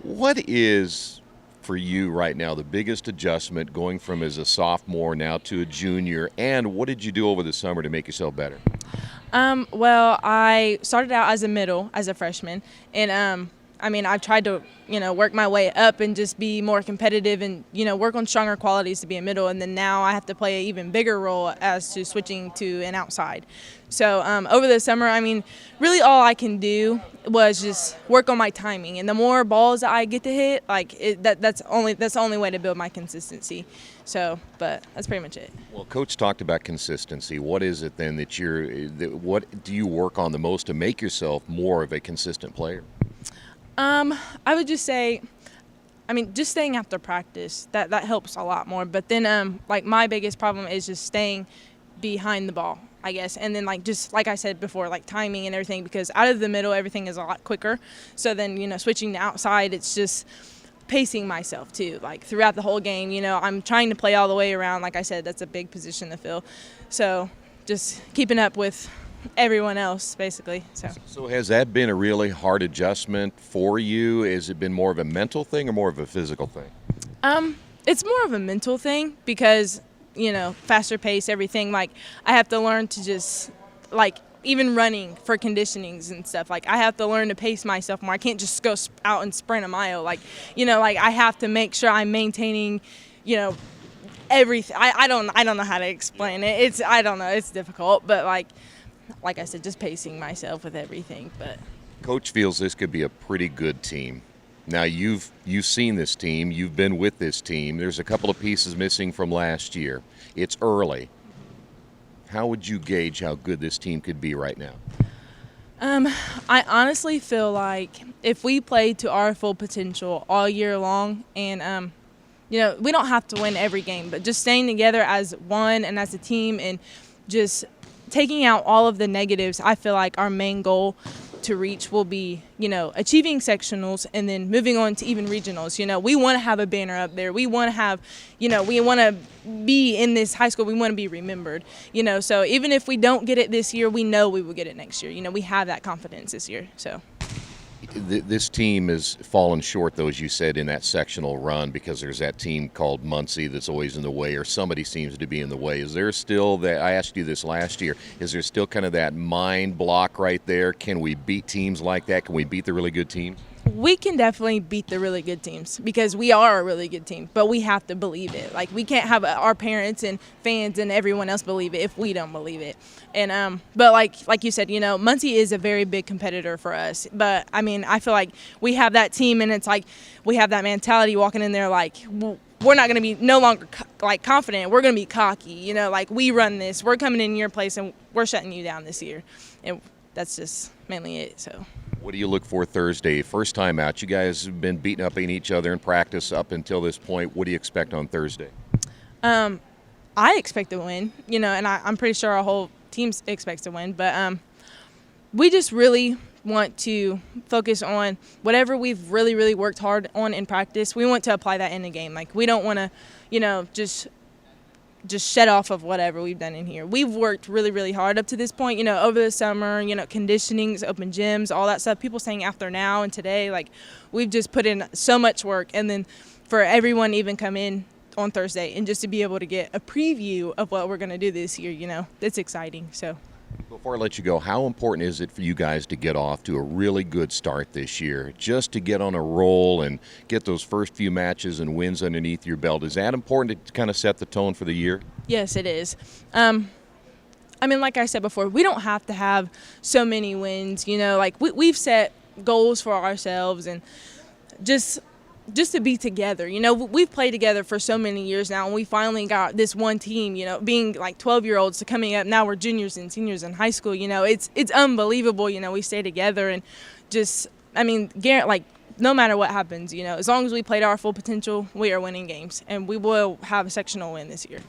What is, for you right now, the biggest adjustment going from as a sophomore now to a junior, and what did you do over the summer to make yourself better? Well, I started out as a middle, as a freshman, and I've tried to, work my way up and just be more competitive and, work on stronger qualities to be a middle. And then now I have to play an even bigger role as to switching to an outside. So over the summer, really all I can do was just work on my timing. And the more balls that I get to hit, that's the only way to build my consistency. So, but that's pretty much it. Well, Coach talked about consistency. What is it then what do you work on the most to make yourself more of a consistent player? I would just say, just staying after practice, that helps a lot more. But then, my biggest problem is just staying behind the ball, I guess. And then, just like I said before, timing and everything, because out of the middle, everything is a lot quicker. So then, switching to outside, it's just pacing myself too. Throughout the whole game, I'm trying to play all the way around. Like I said, that's a big position to fill. So just keeping up with everyone else, basically. So has that been a really hard adjustment for you? Has it been more of a mental thing or more of a physical thing? It's more of a mental thing because, faster pace, everything. I have to learn to just, even running for conditionings and stuff. I have to learn to pace myself more. I can't just go out and sprint a mile. I have to make sure I'm maintaining, everything. I don't know how to explain it. I don't know. It's difficult, but like I said, just pacing myself with everything. But Coach feels this could be a pretty good team. Now you've seen this team, you've been with this team. There's a couple of pieces missing from last year. It's early. How would you gauge how good this team could be right now? I honestly feel like if we play to our full potential all year long, and we don't have to win every game, but just staying together as one and as a team and just taking out all of the negatives, I feel like our main goal to reach will be, achieving sectionals and then moving on to even regionals. We want to have a banner up there. We want to have, we want to be in this high school. We want to be remembered, so even if we don't get it this year, we know we will get it next year. We have that confidence this year, so. This team has fallen short, though, as you said, in that sectional run because there's that team called Muncie that's always in the way, or somebody seems to be in the way. Is there still that? I asked you this last year. Is there still kind of that mind block right there? Can we beat teams like that? Can we beat the really good teams? We can definitely beat the really good teams because we are a really good team, but we have to believe it. We can't have our parents and fans and everyone else believe it if we don't believe it. And but like you said, Muncie is a very big competitor for us. But I feel like we have that team, and it's we have that mentality walking in there we're not going to be no longer confident. We're going to be cocky. We run this. We're coming in your place and we're shutting you down this year, and that's just mainly it. So. What do you look for Thursday? First time out. You guys have been beating up on each other in practice up until this point. What do you expect on Thursday? I expect to win, and I'm pretty sure our whole team expects to win. But we just really want to focus on whatever we've really, really worked hard on in practice. We want to apply that in the game. We don't want to, just shed off of whatever we've done in here. We've worked really, really hard up to this point, over the summer, conditionings, open gyms, all that stuff. People saying after now and today, we've just put in so much work. And then for everyone to even come in on Thursday and just to be able to get a preview of what we're going to do this year, it's exciting. So. Before I let you go, how important is it for you guys to get off to a really good start this year, just to get on a roll and get those first few matches and wins underneath your belt? Is that important to kind of set the tone for the year? Yes, it is. Like I said before, we don't have to have so many wins. We've set goals for ourselves and just to be together. We've played together for so many years now, and we finally got this one team, being 12-year-olds to coming up. Now we're juniors and seniors in high school. It's unbelievable. We stay together and just, no matter what happens, as long as we play to our full potential, we are winning games, and we will have a sectional win this year.